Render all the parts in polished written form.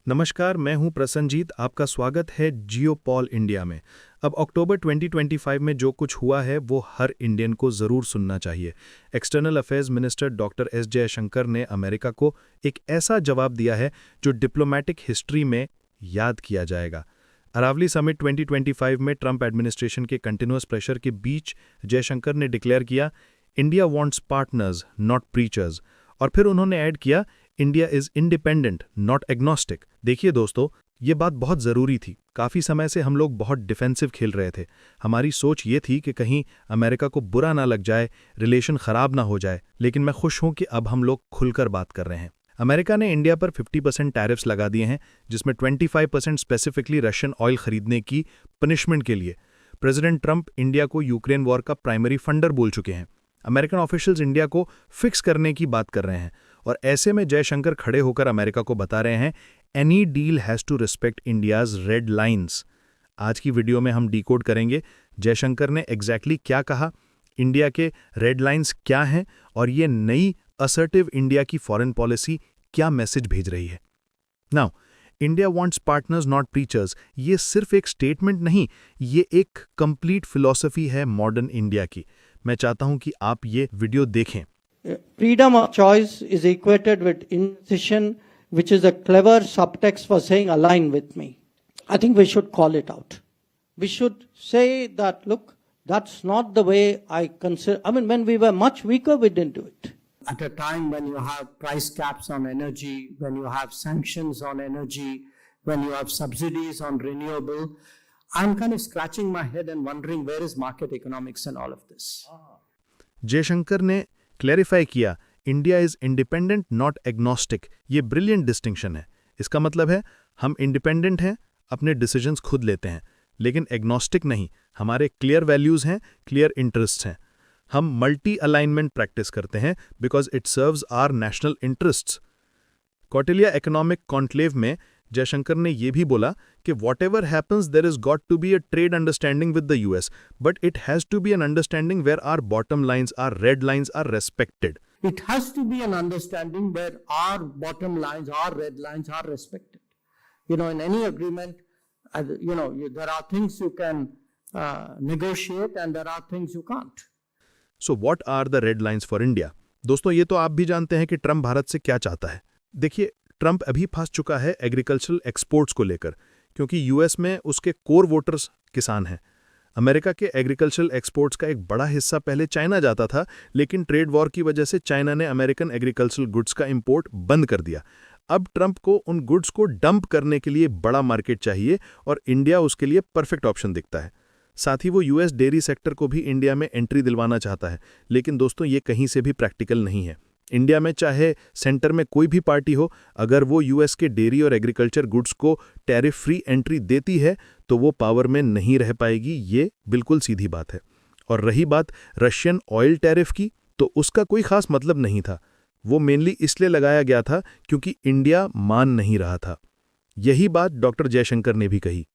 नमस्कार, मैं हूं प्रसन्नजीत। आपका स्वागत है जियोपॉल इंडिया में। अब अक्टूबर 2025 में जो कुछ हुआ है वो हर इंडियन को ज़रूर सुनना चाहिए। External affairs minister doctor S Jaishankar ने अमेरिका को एक ऐसा जवाब दिया है जो डिप्लोमेटिक हिस्ट्री में याद किया जाएगा। अरावली समिट 2025 में ट्रंप एडमिनिस्ट्रेशन के कंटिन्यूअस प्रेशर के बीच जयशंकर ने डिक्लेयर किया, India wants partners not preachers. और फिर उन्होंने ऐड किया, India is independent not agnostic. देखिए दोस्तों, ये बात बहुत ज़रूरी थी। काफ़ी समय से हम लोग बहुत डिफेंसिव खेल रहे थे। हमारी सोच ये थी कि कहीं अमेरिका को बुरा ना लग जाए, रिलेशन ख़राब ना हो जाए। लेकिन मैं खुश हूं कि अब हम लोग खुलकर बात कर रहे हैं। अमेरिका ने इंडिया पर 50% टैरिफ्स लगा दिए हैं, जिसमें 25% स्पेसिफिकली रशियन ऑयल खरीदने की पनिशमेंट के लिए। प्रेसिडेंट ट्रंप इंडिया को यूक्रेन वॉर का प्राइमरी फंडर बोल चुके हैं। अमेरिकन ऑफिशियल्स इंडिया को फिक्स करने की बात कर रहे हैं। और ऐसे में जयशंकर खड़े होकर अमेरिका को बता रहे हैं, any deal has to respect India's red lines. आज की वीडियो में हम डिकोड करेंगे जयशंकर ने एग्जैक्टली क्या कहा, इंडिया के रेड लाइन्स क्या हैं और ये नई असर्टिव इंडिया की फॉरेन पॉलिसी क्या मैसेज भेज रही है। Now, India wants partners not preachers, ये सिर्फ एक स्टेटमेंट नहीं, ये एक कंप्लीट फिलॉसफी है मॉडर्न इंडिया की। मैं चाहता हूं कि आप ये वीडियो देखें। Freedom of choice is equated with indecision, which is a clever subtext for saying align with me. I think we should call it out. We should say that, look, that's not the way I consider. I mean, when we were much weaker, we didn't do it. At a time when you have price caps on energy, when you have sanctions on energy, when you have subsidies on renewable, I'm kind of scratching my head and wondering where is market economics in all of this. Jaishankar ने clarify किया, India is independent not agnostic. ये brilliant distinction है। इसका मतलब है हम independent हैं, अपने डिसीजंस खुद लेते हैं, लेकिन एग्नोस्टिक नहीं। हमारे क्लियर वैल्यूज़ हैं, क्लियर इंटरेस्ट्स हैं। हम मल्टी अलाइनमेंट प्रैक्टिस करते हैं because it serves our national interests. Kautilya economic conclave में जयशंकर ने यह भी बोला कि whatever happens there is got to be a trade understanding with the US, but it has to be an understanding where our bottom lines, our red lines are respected. It has to be an understanding where our bottom lines, our red lines are respected. You know, in any agreement, there are things you can negotiate and there are things you can't. So what are the red lines for India? दोस्तों, ये तो आप भी जानते हैं कि Trump Bharat से क्या चाहता है। देखिए, ट्रंप अभी फंस चुका है एग्रीकल्चरल एक्सपोर्ट्स को लेकर, क्योंकि यूएस में उसके कोर वोटर्स किसान हैं। अमेरिका के एग्रीकल्चरल एक्सपोर्ट्स का एक बड़ा हिस्सा पहले चाइना जाता था, लेकिन ट्रेड वॉर की वजह से चाइना ने अमेरिकन एग्रीकल्चरल गुड्स का इंपोर्ट बंद कर दिया। अब ट्रंप को उन गुड्स को डंप करने के लिए बड़ा मार्केट चाहिए और इंडिया उसके लिए परफेक्ट ऑप्शन दिखता है। साथ ही वो यूएस डेयरी सेक्टर को भी इंडिया में एंट्री दिलवाना चाहता है। लेकिन दोस्तों, ये कहीं से भी प्रैक्टिकल नहीं है। इंडिया में चाहे सेंटर में कोई भी पार्टी हो, अगर वो यूएस के डेयरी और एग्रीकल्चर गुड्स को टैरिफ फ्री एंट्री देती है तो वो पावर में नहीं रह पाएगी। ये बिल्कुल सीधी बात है। और रही बात रशियन ऑयल टैरिफ की, तो उसका कोई खास मतलब नहीं था। वो मेनली इसलिए लगाया गया था क्योंकि इंडिया मान नहीं रहा था। यही बात डॉक्टर जयशंकर ने भी कही।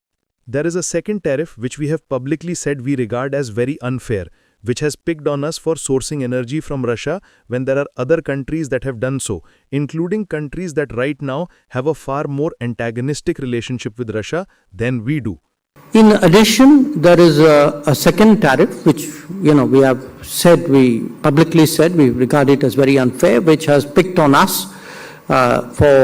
There is a second tariff which we have publicly said we regard as very unfair, which has picked on us for sourcing energy from Russia when there are other countries that have done so, including countries that right now have a far more antagonistic relationship with Russia than we do. In addition, there is a second tariff which, we have said, we publicly said we regard it as very unfair, which has picked on us for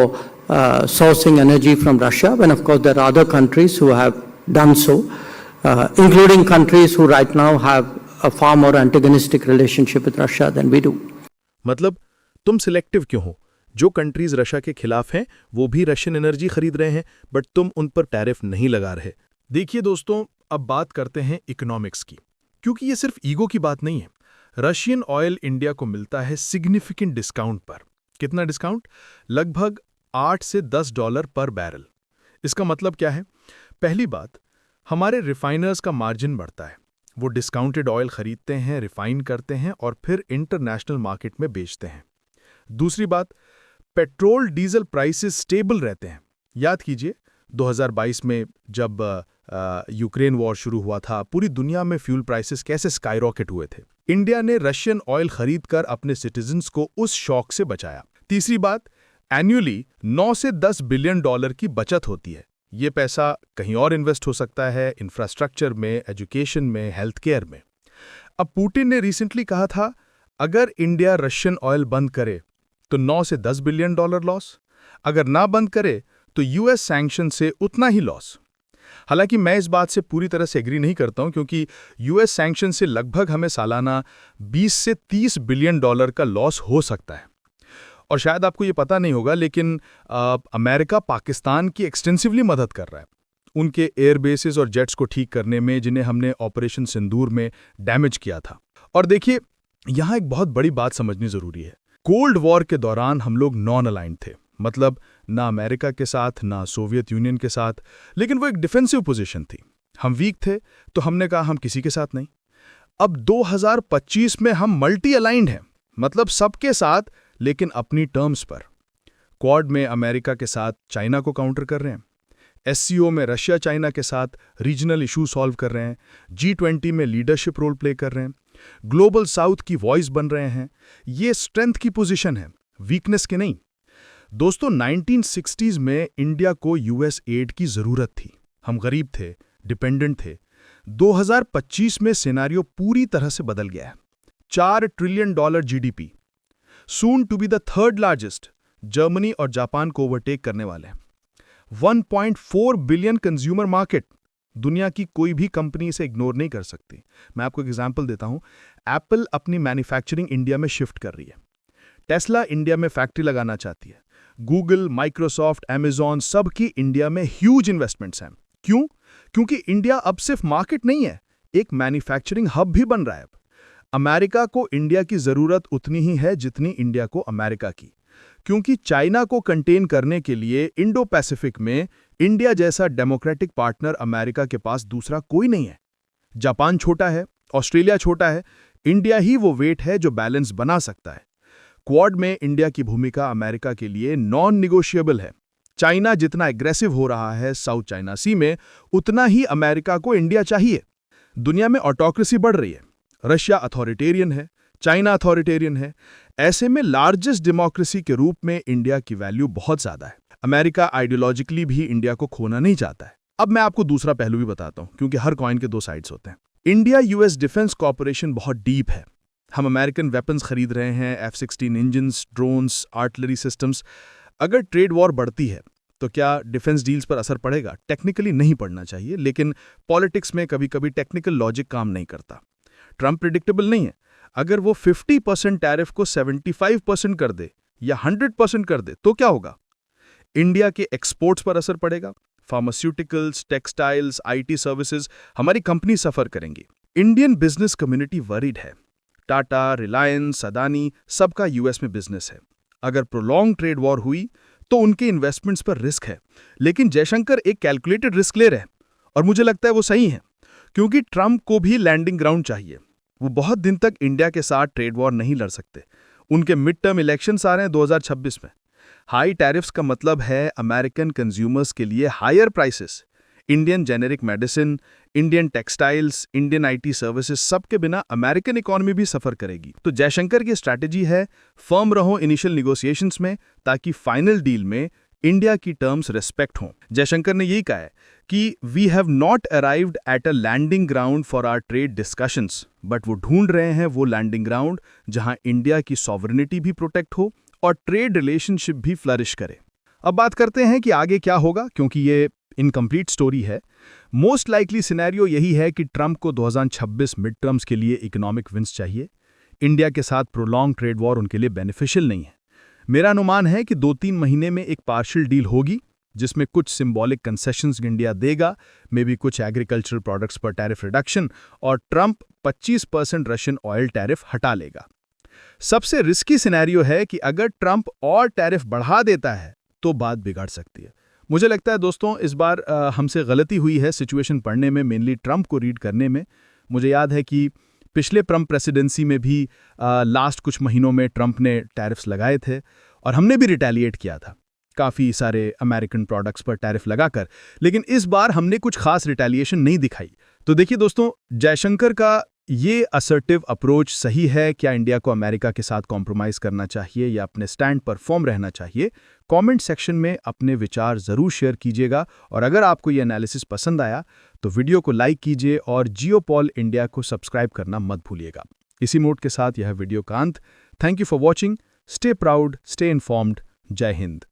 sourcing energy from Russia, when of course there are other countries who have done so, including countries who right now have a far more antagonistic relationship with Russia than we do. मतलब तुम selective क्यों हो? जो countries Russia के खिलाफ हैं वो भी रशियन एनर्जी खरीद रहे हैं, बट तुम उन पर टैरिफ नहीं लगा रहे। देखिए दोस्तों, अब बात करते हैं इकोनॉमिक्स की, क्योंकि ये सिर्फ ईगो की बात नहीं है। रशियन ऑयल इंडिया को मिलता है सिग्निफिकेंट डिस्काउंट पर। कितना डिस्काउंट? लगभग $8 से $10 पर बैरल। इसका मतलब क्या है? पहली बात, हमारे रिफाइनर्स का मार्जिन बढ़ता है। वो डिस्काउंटेड ऑयल खरीदते हैं, रिफाइन करते हैं और फिर इंटरनेशनल मार्केट में बेचते हैं। दूसरी बात, पेट्रोल डीजल प्राइसेस स्टेबल रहते हैं। याद कीजिए 2022 में जब यूक्रेन वॉर शुरू हुआ था, पूरी दुनिया में फ्यूल प्राइसेस कैसे स्काईरॉकेट हुए थे। इंडिया ने रशियन ऑयल खरीदकर अपने सिटीजन्स को उस शॉक से बचाया। तीसरी बात, एन्युअली 9 से 10 बिलियन डॉलर की बचत होती है। ये पैसा कहीं और इन्वेस्ट हो सकता है, इंफ्रास्ट्रक्चर में, एजुकेशन में, हेल्थ केयर में। अब पुतिन ने रिसेंटली कहा था, अगर इंडिया रशियन ऑयल बंद करे तो 9 से 10 बिलियन डॉलर लॉस, अगर ना बंद करे तो यूएस सैंक्शन से उतना ही लॉस। हालांकि मैं इस बात से पूरी तरह से एग्री नहीं करता हूं, क्योंकि यूएस सैंक्शन से लगभग हमें सालाना 20 से 30 बिलियन डॉलर का लॉस हो सकता है। और शायद आपको ये पता नहीं होगा, लेकिन अमेरिका पाकिस्तान की एक्सटेंसिवली मदद कर रहा है उनके एयर बेसेस और जेट्स को ठीक करने में, जिन्हें हमने ऑपरेशन सिंदूर में डैमेज किया था। और देखिए, यहां एक बहुत बड़ी बात समझनी जरूरी है। कोल्ड वॉर के दौरान हम लोग नॉन अलाइंड थे, मतलब ना अमेरिका के साथ ना सोवियत यूनियन के साथ, लेकिन वो एक डिफेंसिव पोजीशन थी। हम वीक थे तो हमने कहा हम किसी के साथ नहीं। अब 2025 में हम मल्टी अलाइंड हैं, मतलब सबके साथ, लेकिन अपनी टर्म्स पर। क्वाड में अमेरिका के साथ चाइना को काउंटर कर रहे हैं, एससीओ में रशिया चाइना के साथ रीजनल इशू सॉल्व कर रहे हैं, G20 में लीडरशिप रोल प्ले कर रहे हैं, ग्लोबल साउथ की वॉइस बन रहे हैं। ये स्ट्रेंथ की पोजीशन है, वीकनेस के नहीं। दोस्तों, 1960s में इंडिया को यूएस एड की जरूरत थी। हम गरीब थे, डिपेंडेंट थे। 2025 में सिनेरियो पूरी तरह से बदल गया है। $4 trillion GDP, soon to be the third largest, Germany और जापान को ओवरटेक करने वाले हैं। 1.4 बिलियन कंज्यूमर मार्केट, दुनिया की कोई भी कंपनी इसे इग्नोर नहीं कर सकती। मैं आपको एक एग्जांपल देता हूं। एप्पल अपनी मैन्युफैक्चरिंग इंडिया में शिफ्ट कर रही है। टेस्ला इंडिया में फैक्ट्री लगाना चाहती है। गूगल, माइक्रोसॉफ्ट, अमेजॉन, सब की इंडिया में ह्यूज इन्वेस्टमेंट्स हैं। क्यों? क्योंकि इंडिया अब सिर्फ मार्केट नहीं है, एक मैन्युफैक्चरिंग हब भी बन रहा है। अमेरिका को इंडिया की जरूरत उतनी ही है जितनी इंडिया को अमेरिका की, क्योंकि चाइना को कंटेन करने के लिए इंडो पैसिफिक में इंडिया जैसा डेमोक्रेटिक पार्टनर अमेरिका के पास दूसरा कोई नहीं है। जापान छोटा है, ऑस्ट्रेलिया छोटा है, इंडिया ही वो वेट है जो बैलेंस बना सकता है। क्वाड में इंडिया की भूमिका अमेरिका के लिए नॉन निगोशिएबल है। चाइना जितना एग्रेसिव हो रहा है साउथ चाइना सी में, उतना ही अमेरिका को इंडिया चाहिए। दुनिया में ऑटोक्रेसी बढ़ रही है। रशिया अथॉरिटेरियन है, चाइना अथॉरिटेरियन है। ऐसे में लार्जेस्ट डेमोक्रेसी के रूप में इंडिया की वैल्यू बहुत ज्यादा है। अमेरिका आइडियोलॉजिकली भी इंडिया को खोना नहीं चाहता है। अब मैं आपको दूसरा पहलू भी बताता हूं, क्योंकि हर कॉइन के दो साइड्स होते हैं। इंडिया यूएस डिफेंस कॉर्पोरेशन बहुत डीप है। हम अमेरिकन वेपन्स खरीद रहे हैं, F-16 engines, drones, artillery systems. अगर ट्रेड वॉर बढ़ती है तो क्या डिफेंस डील्स पर असर पड़ेगा? टेक्निकली नहीं पड़ना चाहिए, लेकिन पॉलिटिक्स में कभी कभी टेक्निकल लॉजिक काम नहीं करता। ट्रंप प्रिडिक्टेबल नहीं है। अगर वो 50% टैरिफ को 75% कर दे या 100% कर दे तो क्या होगा? इंडिया के एक्सपोर्ट्स पर असर पड़ेगा। फार्मास्यूटिकल्स, टेक्सटाइल्स, IT सर्विसेज, हमारी कंपनी सफर करेंगी। इंडियन बिजनेस कम्युनिटी वरीड है। टाटा, रिलायंस, अदानी, सबका यूएस में बिजनेस है। अगर प्रोलॉन्ग ट्रेड वॉर हुई तो उनके इन्वेस्टमेंट्स पर रिस्क है। लेकिन जयशंकर एक कैलकुलेटेड रिस्क ले रहे हैं, और मुझे लगता है वो सही है, क्योंकि ट्रंप को भी लैंडिंग ग्राउंड चाहिए। वो बहुत दिन तक इंडिया के साथ ट्रेड वॉर नहीं लड़ सकते। उनके मिड टर्म इलेक्शंस आ रहे हैं 2026 में। हाई टैरिफ्स का मतलब है अमेरिकन कंज्यूमर्स के लिए higher prices. Indian generic medicine, Indian textiles, Indian IT services, सबके बिना अमेरिकन इकोनॉमी भी सफर करेगी। तो जयशंकर की स्ट्रैटेजी है, फर्म रहो इनिशियल निगोशिएशंस में, ताकि फाइनल डील में इंडिया की टर्म्स रिस्पेक्ट हों। जयशंकर ने यही कहा है कि we have not arrived at a landing ground for our trade discussions, but वो ढूंढ रहे हैं वो लैंडिंग ग्राउंड जहां इंडिया की सॉवरेनिटी भी प्रोटेक्ट हो और ट्रेड रिलेशनशिप भी फ्लरिश करे। अब बात करते हैं कि आगे क्या होगा, क्योंकि ये इनकम्प्लीट स्टोरी है। मोस्ट लाइकली सिनेरियो यही है कि ट्रंप को 2026 मिड टर्म्स के लिए इकोनॉमिक विंस चाहिए। इंडिया के साथ प्रोलॉन्ग ट्रेड वॉर उनके लिए बेनिफिशियल नहीं है। मेरा अनुमान है कि 2-3 महीने में एक पार्शियल डील होगी, जिसमें कुछ सिंबॉलिक कंसेशंस इंडिया देगा, मे बी कुछ एग्रीकल्चरल प्रोडक्ट्स पर टैरिफ रिडक्शन, और ट्रंप 25% रशियन ऑयल टैरिफ हटा लेगा। सबसे रिस्की सिनेरियो है कि अगर ट्रंप और टैरिफ बढ़ा देता है तो बात बिगाड़ सकती है। मुझे लगता है दोस्तों, इस बार हमसे गलती हुई है सिचुएशन पढ़ने में, मेनली ट्रंप को रीड करने में। मुझे याद है कि पिछले ट्रंप प्रेसिडेंसी में भी लास्ट कुछ महीनों में ट्रंप ने टैरिफ्स लगाए थे, और हमने भी रिटेलिएट किया था काफ़ी सारे अमेरिकन प्रोडक्ट्स पर टैरिफ लगाकर। लेकिन इस बार हमने कुछ खास रिटेलिएशन नहीं दिखाई। तो देखिए दोस्तों, जयशंकर का ये असर्टिव अप्रोच सही है? क्या इंडिया को अमेरिका के साथ कॉम्प्रोमाइज़ करना चाहिए या अपने स्टैंड पर फर्म रहना चाहिए? कमेंट सेक्शन में अपने विचार ज़रूर शेयर कीजिएगा और अगर आपको ये एनालिसिस पसंद आया तो वीडियो को लाइक कीजिए और जियोपॉल इंडिया को सब्सक्राइब करना मत भूलिएगा। इसी नोट के साथ यह वीडियो का अंत। Thank you for watching. Stay proud, stay informed. जय हिंद।